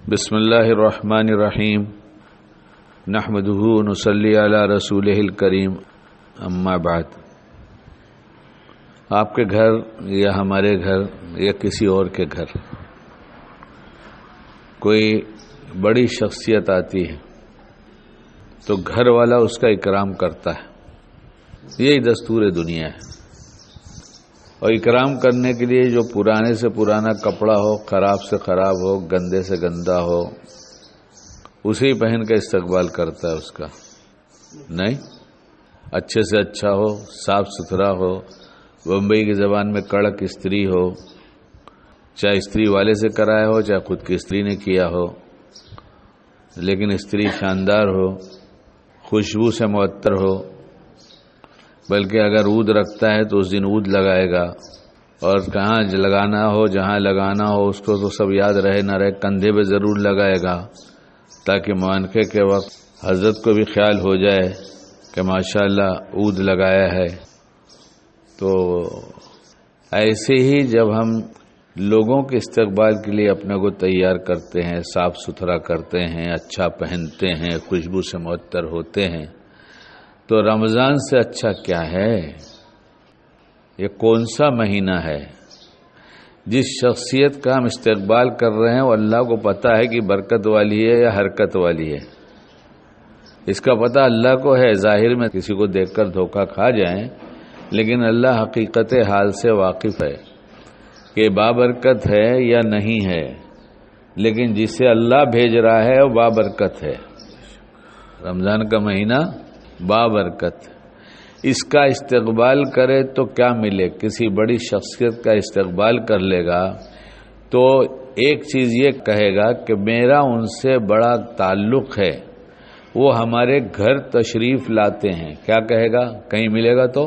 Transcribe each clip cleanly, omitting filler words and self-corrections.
بسم اللہ الرحمن الرحیم نحمدہ ونصلی علی رسولہ الکریم اما بعد۔ آپ کے گھر یا ہمارے گھر یا کسی اور کے گھر کوئی بڑی شخصیت آتی ہے تو گھر والا اس کا اکرام کرتا ہے، یہی دستور دنیا ہے۔ اور اکرام کرنے کے لیے جو پرانے سے پرانا کپڑا ہو، خراب سے خراب ہو، گندے سے گندا ہو، اسی پہن کے استقبال کرتا ہے اس کا، نہیں اچھے سے اچھا ہو، صاف ستھرا ہو، بمبئی کی زبان میں کڑک استری ہو، چاہے استری والے سے کرایا ہو چاہے خود کی استری نے کیا ہو، لیکن استری شاندار ہو، خوشبو سے معطر ہو، بلکہ اگر عود رکھتا ہے تو اس دن عود لگائے گا، اور کہاں لگانا ہو جہاں لگانا ہو اس کو تو سب یاد رہے نہ رہے کندھے پہ ضرور لگائے گا، تاکہ معانقے کے وقت حضرت کو بھی خیال ہو جائے کہ ماشاءاللہ عود لگایا ہے۔ تو ایسے ہی جب ہم لوگوں کے استقبال کے لیے اپنے کو تیار کرتے ہیں، صاف ستھرا کرتے ہیں، اچھا پہنتے ہیں، خوشبو سے معطر ہوتے ہیں، تو رمضان سے اچھا کیا ہے؟ یہ کون سا مہینہ ہے جس شخصیت کا ہم استقبال کر رہے ہیں وہ اللہ کو پتہ ہے کہ برکت والی ہے یا حرکت والی ہے؟ اس کا پتہ اللہ کو ہے، ظاہر میں کسی کو دیکھ کر دھوکہ کھا جائیں، لیکن اللہ حقیقت حال سے واقف ہے کہ بابرکت ہے یا نہیں ہے، لیکن جسے اللہ بھیج رہا ہے وہ بابرکت ہے۔ رمضان کا مہینہ بابرکت، اس کا استقبال کرے تو کیا ملے؟ کسی بڑی شخصیت کا استقبال کر لے گا تو ایک چیز یہ کہے گا کہ میرا ان سے بڑا تعلق ہے، وہ ہمارے گھر تشریف لاتے ہیں۔ کیا کہے گا؟ کہیں ملے گا تو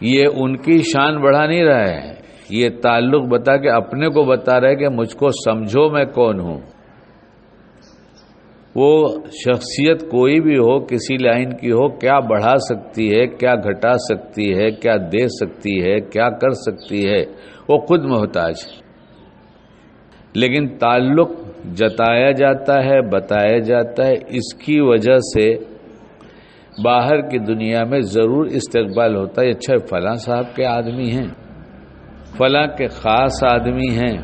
یہ ان کی شان بڑھا نہیں رہا ہے، یہ تعلق بتا کے اپنے کو بتا رہا ہے کہ مجھ کو سمجھو میں کون ہوں۔ وہ شخصیت کوئی بھی ہو، کسی لائن کی ہو، کیا بڑھا سکتی ہے، کیا گھٹا سکتی ہے، کیا دے سکتی ہے، کیا کر سکتی ہے، وہ خود محتاج ہے، لیکن تعلق جتایا جاتا ہے، بتایا جاتا ہے، اس کی وجہ سے باہر کی دنیا میں ضرور استقبال ہوتا ہے۔ اچھا فلاں صاحب کے آدمی ہیں، فلاں کے خاص آدمی ہیں،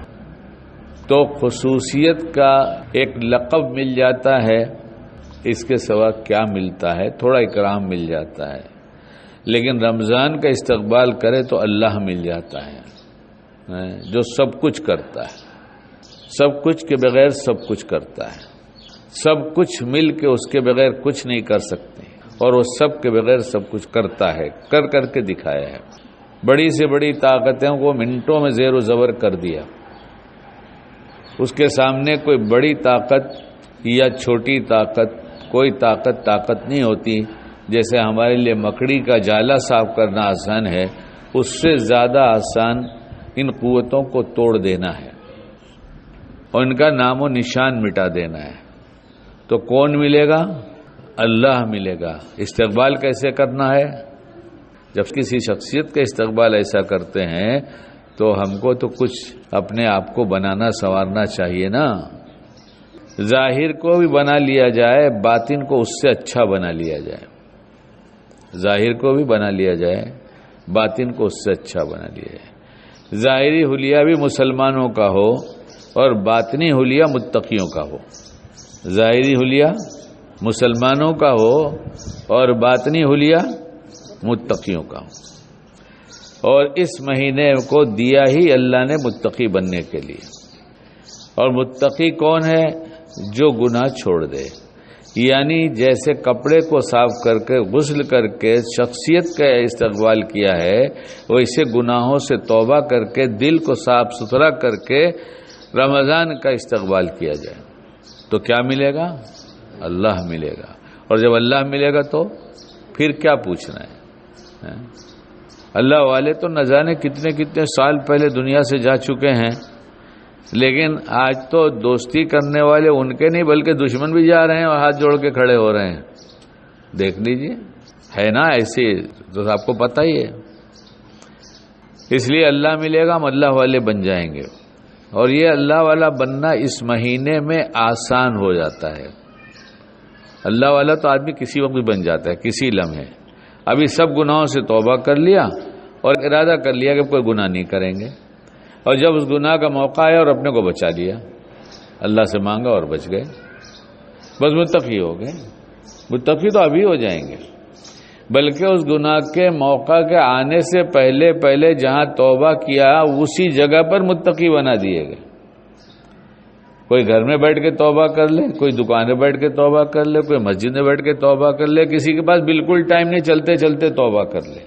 تو خصوصیت کا ایک لقب مل جاتا ہے، اس کے سوا کیا ملتا ہے؟ تھوڑا اکرام مل جاتا ہے، لیکن رمضان کا استقبال کرے تو اللہ مل جاتا ہے جو سب کچھ کرتا ہے، سب کچھ کے بغیر سب کچھ کرتا ہے، سب کچھ مل کے اس کے بغیر کچھ نہیں کر سکتے، اور وہ سب کے بغیر سب کچھ کرتا ہے، کر کے دکھایا ہے۔ بڑی سے بڑی طاقتوں کو منٹوں میں زیر و زبر کر دیا۔ اس کے سامنے کوئی بڑی طاقت یا چھوٹی طاقت، کوئی طاقت نہیں ہوتی۔ جیسے ہمارے لیے مکڑی کا جالا صاف کرنا آسان ہے، اس سے زیادہ آسان ان قوتوں کو توڑ دینا ہے اور ان کا نام و نشان مٹا دینا ہے۔ تو کون ملے گا؟ اللہ ملے گا۔ استقبال کیسے کرنا ہے؟ جب کسی شخصیت کا استقبال ایسا کرتے ہیں تو ہم کو تو کچھ اپنے آپ کو بنانا سنوارنا چاہیے نا۔ ظاہر کو بھی بنا لیا جائے، باطن کو اس سے اچھا بنا لیا جائے۔ ظاہر کو بھی بنا لیا جائے، باطن کو اس سے اچھا بنا لیا جائے۔ ظاہری حلیہ بھی مسلمانوں کا ہو اور باطنی حلیہ متقیوں کا ہو۔ ظاہری حلیہ مسلمانوں کا ہو اور باطنی حلیہ متقیوں کا ہو۔ اور اس مہینے کو دیا ہی اللہ نے متقی بننے کے لیے۔ اور متقی کون ہے؟ جو گناہ چھوڑ دے، یعنی جیسے کپڑے کو صاف کر کے غسل کر کے شخصیت کا استقبال کیا ہے، ویسے گناہوں سے توبہ کر کے دل کو صاف ستھرا کر کے رمضان کا استقبال کیا جائے تو کیا ملے گا؟ اللہ ملے گا۔ اور جب اللہ ملے گا تو پھر کیا پوچھنا ہے؟ اللہ والے تو نہ جانے کتنے کتنے سال پہلے دنیا سے جا چکے ہیں، لیکن آج تو دوستی کرنے والے ان کے نہیں بلکہ دشمن بھی جا رہے ہیں اور ہاتھ جوڑ کے کھڑے ہو رہے ہیں۔ دیکھ لیجئے، ہے نا ایسے، تو آپ کو پتہ ہی ہے۔ اس لیے اللہ ملے گا، ہم اللہ والے بن جائیں گے۔ اور یہ اللہ والا بننا اس مہینے میں آسان ہو جاتا ہے. اللہ والا تو آدمی کسی وقت بھی بن جاتا ہے، کسی لمحے. ابھی سب گناہوں سے توبہ کر لیا اور ارادہ کر لیا کہ کوئی گناہ نہیں کریں گے، اور جب اس گناہ کا موقع آیا اور اپنے کو بچا لیا، اللہ سے مانگا اور بچ گئے، بس متقی ہو گئے. متقی تو ابھی ہو جائیں گے، بلکہ اس گناہ کے موقع کے آنے سے پہلے جہاں توبہ کیا اسی جگہ پر متقی بنا دیے گئے. کوئی گھر میں بیٹھ کے توبہ کر لے، کوئی دکان میں بیٹھ کے توبہ کر لے، کوئی مسجد میں بیٹھ کے توبہ کر لے، کسی کے پاس بالکل ٹائم نہیں، چلتے چلتے توبہ کر لے.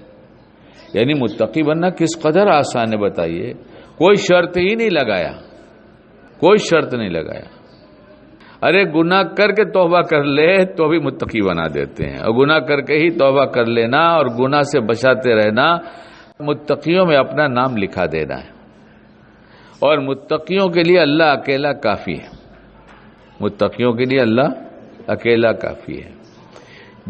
یعنی متقی بننا کس قدر آسان ہے بتائیے. کوئی شرط ہی نہیں لگایا، کوئی شرط نہیں لگایا. ارے گناہ کر کے توبہ کر لے تو بھی متقی بنا دیتے ہیں، اور گناہ کر کے ہی توبہ کر لینا اور گناہ سے بچاتے رہنا متقیوں میں اپنا نام لکھا دینا ہے. اور متقیوں کے لیے اللہ اکیلا کافی ہے. متقیوں کے لیے اللہ اکیلا کافی ہے.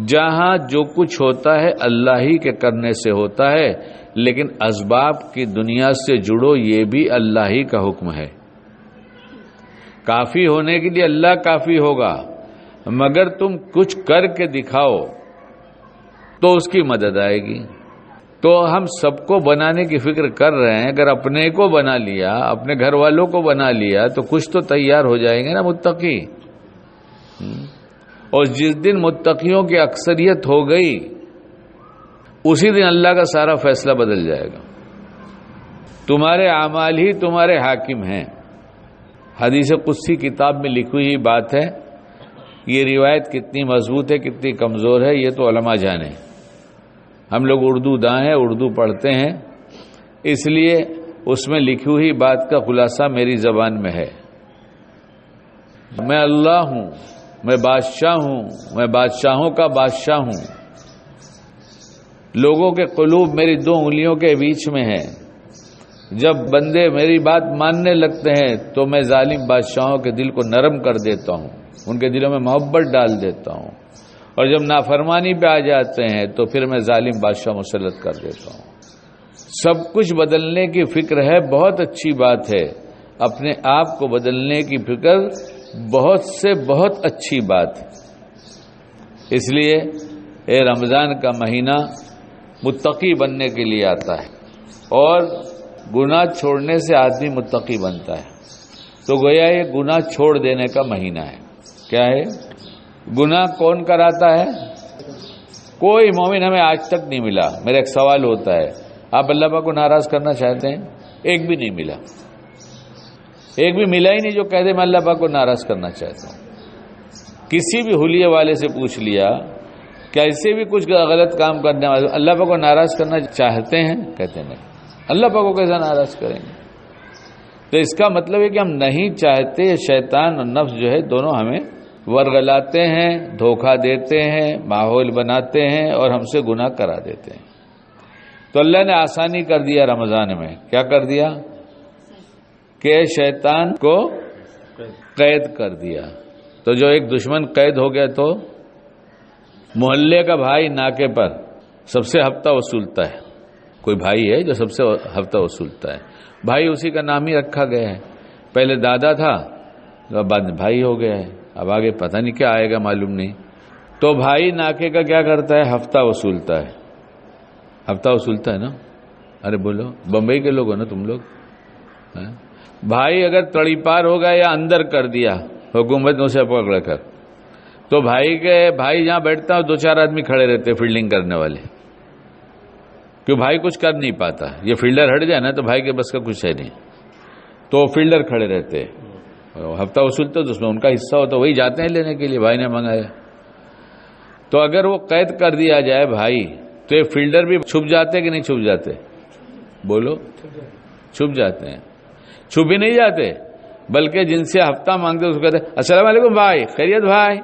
جہاں جو کچھ ہوتا ہے اللہ ہی کے کرنے سے ہوتا ہے، لیکن اسباب کی دنیا سے جڑو، یہ بھی اللہ ہی کا حکم ہے. کافی ہونے کے لیے اللہ کافی ہوگا، مگر تم کچھ کر کے دکھاؤ تو اس کی مدد آئے گی. تو ہم سب کو بنانے کی فکر کر رہے ہیں، اگر اپنے کو بنا لیا، اپنے گھر والوں کو بنا لیا تو کچھ تو تیار ہو جائیں گے نا متقی. اور جس دن متقیوں کی اکثریت ہو گئی اسی دن اللہ کا سارا فیصلہ بدل جائے گا. تمہارے اعمال ہی تمہارے حاکم ہیں. حدیث قدسی کتاب میں لکھی ہوئی بات ہے. یہ روایت کتنی مضبوط ہے کتنی کمزور ہے یہ تو علماء جانے. ہم لوگ اردو داں ہیں، اردو پڑھتے ہیں، اس لیے اس میں لکھی ہوئی بات کا خلاصہ میری زبان میں ہے. میں اللہ ہوں، میں بادشاہ ہوں، میں بادشاہوں کا بادشاہ ہوں. لوگوں کے قلوب میری 2 انگلیوں کے بیچ میں ہے. جب بندے میری بات ماننے لگتے ہیں تو میں ظالم بادشاہوں کے دل کو نرم کر دیتا ہوں، ان کے دلوں میں محبت ڈال دیتا ہوں. اور جب نافرمانی پہ آ جاتے ہیں تو پھر میں ظالم بادشاہ مسلط کر دیتا ہوں. سب کچھ بدلنے کی فکر ہے، بہت اچھی بات ہے. اپنے آپ کو بدلنے کی فکر بہت سے بہت اچھی بات ہے. اس لیے اے رمضان کا مہینہ متقی بننے کے لیے آتا ہے، اور گناہ چھوڑنے سے آدمی متقی بنتا ہے. تو گویا یہ گناہ چھوڑ دینے کا مہینہ ہے. کیا ہے؟ گناہ کون کراتا ہے؟ کوئی مومن ہمیں آج تک نہیں ملا. میرا ایک سوال ہوتا ہے، آپ اللہ پاک کو ناراض کرنا چاہتے ہیں؟ ایک بھی نہیں ملا. ایک بھی ملا ہی نہیں جو کہہ دے میں اللہ پاک کو ناراض کرنا چاہتا ہوں. کسی بھی حلیے والے سے پوچھ لیا کیسے بھی کچھ غلط کام کرنے والے اللہ پاک کو ناراض کرنا چاہتے ہیں؟ کہتے نہیں. اللہ پاک کو کیسا ناراض کریں گے؟ تو اس کا مطلب ہے کہ ہم نہیں چاہتے. شیطان اور نفس جو ہے دونوں ہمیں ورغلاتے ہیں، دھوکہ دیتے ہیں، ماحول بناتے ہیں اور ہم سے گناہ کرا دیتے ہیں. تو اللہ نے آسانی کر دیا رمضان میں. کیا کر دیا؟ کہ شیطان کو قید کر دیا. تو جو ایک دشمن قید ہو گیا تو محلے کا بھائی ناکے پر سب سے ہفتہ وصولتا ہے. کوئی بھائی ہے جو سب سے ہفتہ وصولتا ہے. بھائی اسی کا نام ہی رکھا گیا ہے. پہلے دادا تھا، بعد میں بھائی ہو گیا ہے. اب آگے پتہ نہیں کیا آئے گا، معلوم نہیں. تو بھائی ناکے کا کیا کرتا ہے؟ ہفتہ وصولتا ہے. ہفتہ وصولتا ہے نا. ارے بولو، بمبئی کے لوگ ہو نا تم لوگ. بھائی اگر تڑی پار ہو گیا یا اندر کر دیا حکومت نے اسے پکڑ کر، تو بھائی جہاں بیٹھتا ہے 2-4 آدمی کھڑے رہتے فیلڈنگ کرنے والے، کیوں بھائی کچھ کر نہیں پاتا. یہ فیلڈر ہٹ جائے نا تو بھائی کے بس کا کچھ ہے نہیں، تو فیلڈر کھڑے رہتے. ہفتہ وصولتے تو اس میں ان کا حصہ ہوتا، وہی جاتے ہیں لینے کے لیے، بھائی نے منگایا. تو اگر وہ قید کر دیا جائے بھائی تو یہ فیلڈر بھی چھپ جاتے کہ نہیں چھپ جاتے؟ بولو، چھپ جاتے ہیں. چھپ ہی نہیں جاتے بلکہ جن سے ہفتہ مانگتے اس کو کہتے السلام علیکم بھائی، خیریت بھائی.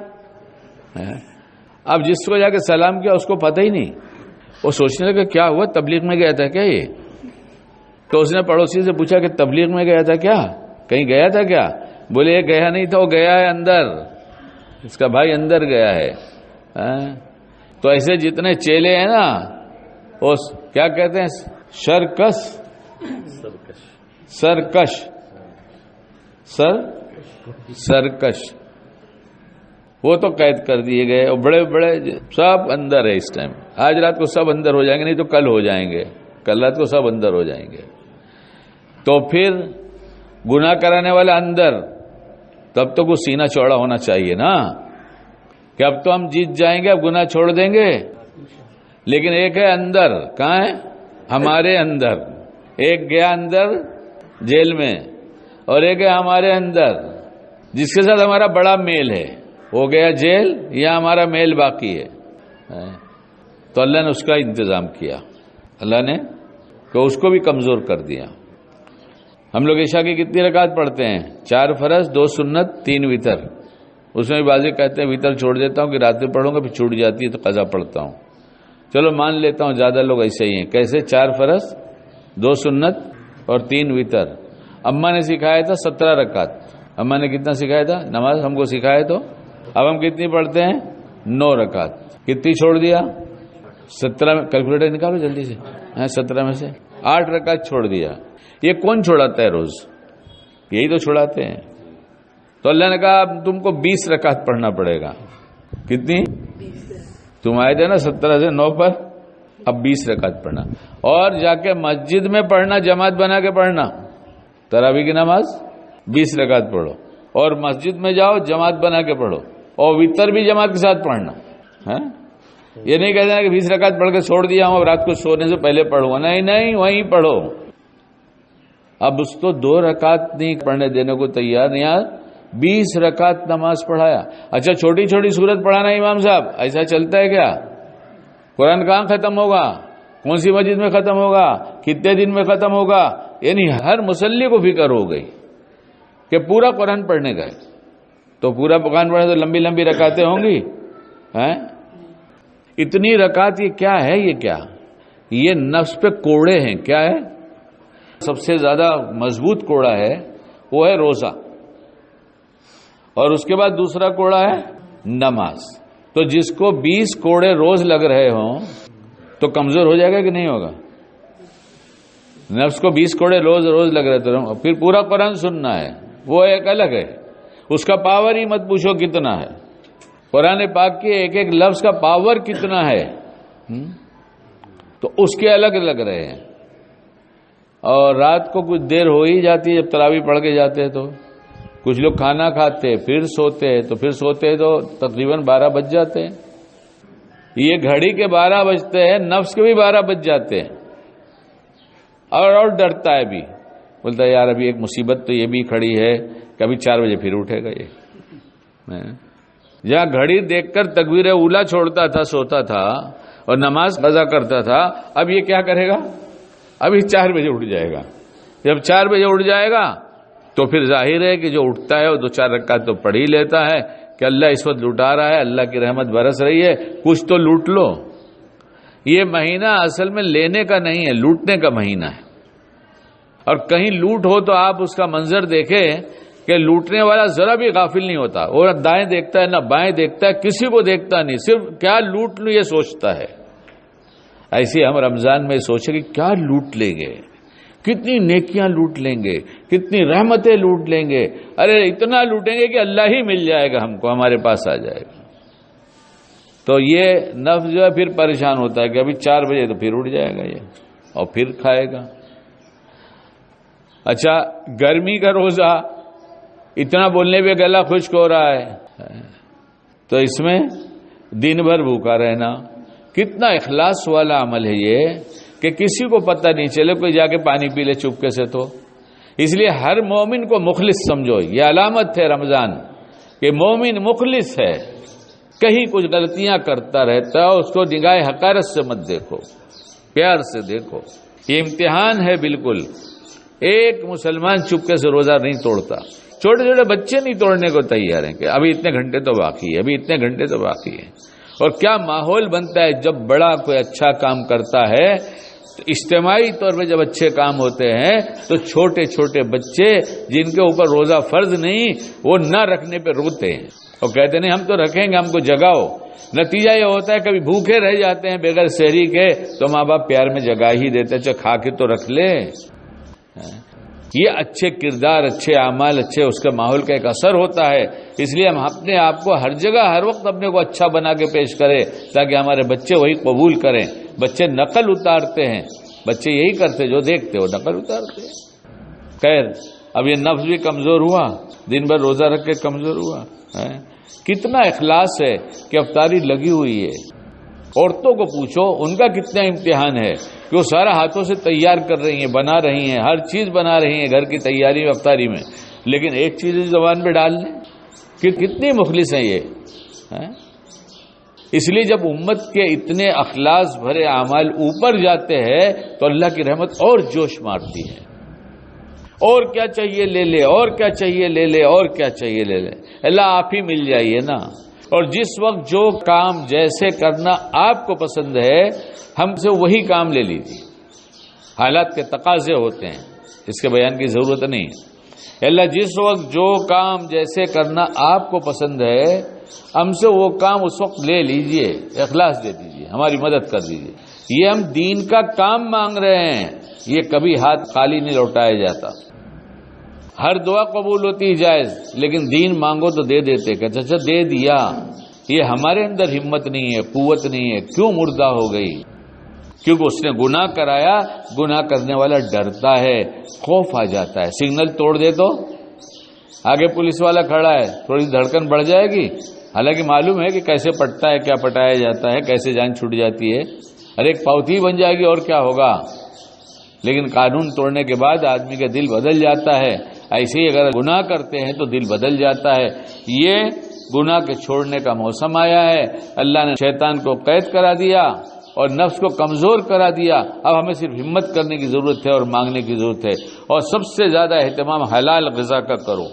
اب جس کو جا کے سلام کیا اس کو پتہ ہی نہیں، وہ سوچنے لگا کیا ہوا، تبلیغ میں گیا تھا کیا یہ؟ تو اس نے پڑوسی سے پوچھا کہ تبلیغ میں گیا تھا کیا، کہیں گیا تھا کیا؟ بولے یہ گیا نہیں تھا، وہ گیا ہے اندر، اس کا بھائی اندر گیا ہے. تو ایسے جتنے چیلے ہیں نا وہ کیا کہتے ہیں؟ سرکش. سرکش، وہ تو قید کر دیے گئے، اور بڑے بڑے سب اندر ہے اس ٹائم. آج رات کو سب اندر ہو جائیں گے، نہیں تو کل ہو جائیں گے، کل رات کو سب اندر ہو جائیں گے. تو پھر گناہ کرانے والا اندر، تب تو کچھ سینہ چوڑا ہونا چاہیے نا کہ اب تو ہم جیت جائیں گے، اب گناہ چھوڑ دیں گے. لیکن ایک ہے اندر، کہاں ہے؟ ہمارے اندر. ایک گیا اندر جیل میں، اور ایک ہے ہمارے اندر جس کے ساتھ ہمارا بڑا میل ہے. ہو گیا جیل یا ہمارا میل باقی ہے. تو اللہ نے اس کا انتظام کیا، اللہ نے کہ اس کو بھی کمزور کر دیا. ہم لوگ عشاء کی کتنی رکعت پڑھتے ہیں؟ 4 فرض، 2 سنت، 3 وتر. اس میں بھی بعض کہتے ہیں وتر چھوڑ دیتا ہوں کہ رات میں پڑھوں گا، پھر چھوٹ جاتی ہے تو قضا پڑھتا ہوں. چلو مان لیتا ہوں زیادہ لوگ ایسے ہی ہیں. کیسے؟ 4 فرض، 2 سنت اور 3 وتر. اماں نے سکھایا تھا 17 رکعت. اماں نے کتنا سکھایا تھا نماز ہم کو سکھایا؟ تو اب ہم کتنی پڑھتے ہیں؟ 9 رکعت. کتنی چھوڑ دیا؟ 17 میں. کیلکولیٹر نکالو جلدی سے. 17 میں سے 8 رکعت چھوڑ دیا. یہ کون چھوڑاتا ہے روز؟ یہی تو چھوڑاتے ہیں. تو اللہ نے کہا اب تم کو 20 رکعت پڑھنا پڑے گا. کتنی؟ تم آئے تھے نا 17 سے 9 پر، اب 20 رکعت پڑھنا. اور جا کے مسجد میں پڑھنا، جماعت بنا کے پڑھنا. تراویح کی نماز 20 رکعت پڑھو، اور مسجد میں جاؤ جماعت بنا کے پڑھو، اور وتر بھی جماعت کے ساتھ پڑھنا. یہ نہیں کہتے کہ 20 رکعت پڑھ کے چھوڑ دیا ہوں اب رات کو سونے سے پہلے پڑھوں. نہیں، وہیں پڑھو. اب اس کو 2 رکعت نہیں پڑھنے دینے کو تیار نہیں، 20 رکعت نماز پڑھایا. اچھا چھوٹی چھوٹی سورت پڑھانا امام صاحب، ایسا چلتا ہے کیا؟ قرآن کہاں ختم ہوگا؟ کون سی مسجد میں ختم ہوگا؟ کتنے دن میں ختم ہوگا؟ یعنی ہر مصلی کو فکر ہو گئی کہ پورا قرآن پڑھنے کا ہے. تو پورا قرآن پڑھنے تو لمبی لمبی رکعتیں ہوں گی. اتنی رکعت یہ کیا ہے؟ یہ کیا؟ یہ نفس پہ کوڑے ہیں. کیا ہے؟ سب سے زیادہ مضبوط کوڑا ہے وہ ہے روزہ، اور اس کے بعد دوسرا کوڑا ہے نماز. تو جس کو 20 کوڑے روز لگ رہے ہوں تو کمزور ہو جائے گا کہ نہیں ہوگا؟ نفس کو 20 کوڑے روز لگ رہے تو پھر پورا قرآن سننا ہے، وہ ایک الگ ہے. اس کا پاور ہی مت پوچھو کتنا ہے. قرآن پاک کے ایک ایک لفظ کا پاور کتنا ہے، تو اس کے الگ لگ رہے ہیں. اور رات کو کچھ دیر ہو ہی جاتی ہے جب تراویح پڑھ کے جاتے ہیں. تو کچھ لوگ کھانا کھاتے پھر سوتے ہیں، تو پھر سوتے تو تقریباً 12 بج جاتے ہیں. یہ گھڑی کے 12 بجتے ہیں، نفس کے بھی 12 بج جاتے ہیں. اور ڈرتا ہے بھی، بولتا ہے یار ابھی ایک مصیبت تو یہ بھی کھڑی ہے کہ ابھی 4 بجے پھر اٹھے گا. یہ جہاں گھڑی دیکھ کر تکبیر اولا چھوڑتا تھا، سوتا تھا اور نماز قضا کرتا تھا، اب یہ کیا کرے گا؟ ابھی 4 بجے اٹھ جائے گا. جب 4 بجے اٹھ جائے گا تو پھر ظاہر ہے کہ جو اٹھتا ہے وہ 2-4 رکعت تو پڑھ ہی لیتا ہے کہ اللہ اس وقت لوٹا رہا ہے، اللہ کی رحمت برس رہی ہے، کچھ تو لوٹ لو. یہ مہینہ اصل میں لینے کا نہیں ہے، لوٹنے کا مہینہ ہے. اور کہیں لوٹ ہو تو آپ اس کا منظر دیکھیں کہ لوٹنے والا ذرا بھی غافل نہیں ہوتا. وہ نہ دائیں دیکھتا ہے نہ بائیں دیکھتا ہے، کسی کو دیکھتا نہیں، صرف کیا لوٹ لوں یہ سوچتا ہے. ایسے ہم رمضان میں سوچیں کہ کیا لوٹ لیں گے، کتنی نیکیاں لوٹ لیں گے، کتنی رحمتیں لوٹ لیں گے. ارے اتنا لوٹیں گے کہ اللہ ہی مل جائے گا ہم کو، ہمارے پاس آ جائے گا. تو یہ نفس جو ہے پھر پریشان ہوتا ہے کہ ابھی 4 بجے تو پھر اٹھ جائے گا یہ اور پھر کھائے گا. اچھا گرمی کا روزہ، اتنا بولنے پہ گلا خشک ہو رہا ہے، تو اس میں دن بھر بھوکا رہنا کتنا اخلاص والا عمل ہے یہ کہ کسی کو پتہ نہیں چلے، کوئی جا کے پانی پی لے چپکے سے. تو اس لیے ہر مومن کو مخلص سمجھو. یہ علامت ہے رمضان کہ مومن مخلص ہے. کہیں کچھ غلطیاں کرتا رہتا ہے اس کو نگاہ حقارت سے مت دیکھو، پیار سے دیکھو. یہ امتحان ہے بالکل. ایک مسلمان چپکے سے روزہ نہیں توڑتا. چھوٹے چھوٹے بچے نہیں توڑنے کو تیار ہیں کہ ابھی اتنے گھنٹے تو باقی ہے، ابھی اتنے گھنٹے تو باقی ہے. اور کیا ماحول بنتا ہے جب بڑا کوئی اچھا کام کرتا ہے، تو اجتماعی طور پہ جب اچھے کام ہوتے ہیں تو چھوٹے چھوٹے بچے جن کے اوپر روزہ فرض نہیں وہ نہ رکھنے پہ روتے ہیں اور کہتے نہیں ہم تو رکھیں گے، ہم کو جگاؤ. نتیجہ یہ ہوتا ہے کبھی بھوکے رہ جاتے ہیں بغیر سحری کے، تو ماں باپ پیار میں جگا ہی دیتے ہیں، کھا کے تو رکھ لے. یہ اچھے کردار، اچھے اعمال، اچھے اس کے ماحول کا ایک اثر ہوتا ہے. اس لیے ہم اپنے آپ کو ہر جگہ ہر وقت اپنے کو اچھا بنا کے پیش کریں تاکہ ہمارے بچے وہی قبول کریں. بچے نقل اتارتے ہیں، بچے یہی کرتے جو دیکھتے وہ نقل اتارتے ہیں. خیر، اب یہ نفس بھی کمزور ہوا، دن بھر روزہ رکھ کے کمزور ہوا. کتنا اخلاص ہے کہ افطاری لگی ہوئی ہے. عورتوں کو پوچھو ان کا کتنا امتحان ہے کہ وہ سارا ہاتھوں سے تیار کر رہی ہیں، بنا رہی ہیں، ہر چیز بنا رہی ہیں گھر کی تیاری میں، افطاری میں، لیکن ایک چیز زبان پہ ڈال لیں کہ کتنی مخلص ہیں یہ. اس لیے جب امت کے اتنے اخلاص بھرے اعمال اوپر جاتے ہیں تو اللہ کی رحمت اور جوش مارتی ہے. اور کیا چاہیے لے لے، اور کیا چاہیے لے لے، اور کیا چاہیے لے لے، اللہ آپ ہی مل جائیے نا. اور جس وقت جو کام جیسے کرنا آپ کو پسند ہے ہم سے وہی کام لے لیجیے. حالات کے تقاضے ہوتے ہیں، اس کے بیان کی ضرورت نہیں ہے. اللہ جس وقت جو کام جیسے کرنا آپ کو پسند ہے ہم سے وہ کام اس وقت لے لیجئے، اخلاص دے دیجئے، ہماری مدد کر دیجئے. یہ ہم دین کا کام مانگ رہے ہیں، یہ کبھی ہاتھ خالی نہیں لوٹایا جاتا. ہر دعا قبول ہوتی ہے جائز، لیکن دین مانگو تو دے دیتے کہ اچھا دے دیا. یہ ہمارے اندر ہمت نہیں ہے، قوت نہیں ہے. کیوں مردہ ہو گئی؟ کیونکہ اس نے گناہ کرایا. گناہ کرنے والا ڈرتا ہے، خوف آ جاتا ہے. سگنل توڑ دے تو آگے پولیس والا کھڑا ہے، تھوڑی دھڑکن بڑھ جائے گی، حالانکہ معلوم ہے کہ کیسے پٹتا ہے، کیا پٹایا جاتا ہے، کیسے جان چھوٹ جاتی ہے. ارے ایک پاؤتی بن جائے گی اور کیا ہوگا. لیکن قانون توڑنے کے بعد آدمی کا دل بدل جاتا ہے. ایسے ہی اگر گناہ کرتے ہیں تو دل بدل جاتا ہے. یہ گناہ کے چھوڑنے کا موسم آیا ہے. اللہ نے شیطان کو قید کرا دیا اور نفس کو کمزور کرا دیا. اب ہمیں صرف ہمت کرنے کی ضرورت ہے اور مانگنے کی ضرورت ہے. اور سب سے زیادہ اہتمام حلال غذا کا کرو.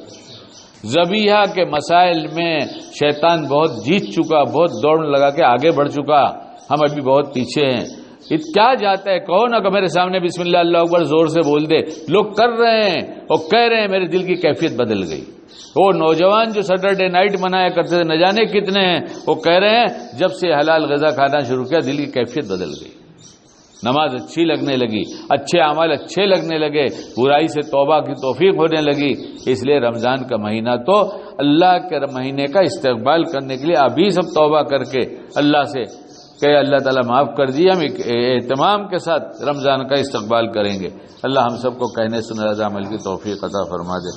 ذبیحہ کے مسائل میں شیطان بہت جیت چکا، بہت دوڑ لگا کے آگے بڑھ چکا. ہم ابھی بہت پیچھے ہیں. کیا جاتا ہے، کہو نا کہ میرے سامنے بسم اللہ اللہ اکبر زور سے بول دے. لوگ کر رہے ہیں اور کہہ رہے ہیں میرے دل کی کیفیت بدل گئی. وہ نوجوان جو سیٹرڈے نائٹ منایا کرتے تھے، نہ جانے کتنے ہیں، وہ کہہ رہے ہیں جب سے حلال غذا کھانا شروع کیا دل کی کیفیت بدل گئی. نماز اچھی لگنے لگی، اچھے اعمال اچھے لگنے لگے، برائی سے توبہ کی توفیق ہونے لگی. اس لیے رمضان کا مہینہ تو اللہ کے مہینے کا استقبال کرنے کے لیے ابھی سب توبہ کر کے اللہ سے کہ اللہ تعالیٰ معاف کر دیے، ہم اہتمام کے ساتھ رمضان کا استقبال کریں گے. اللہ ہم سب کو کہنے سننے عمل کی توفیق عطا فرما دے.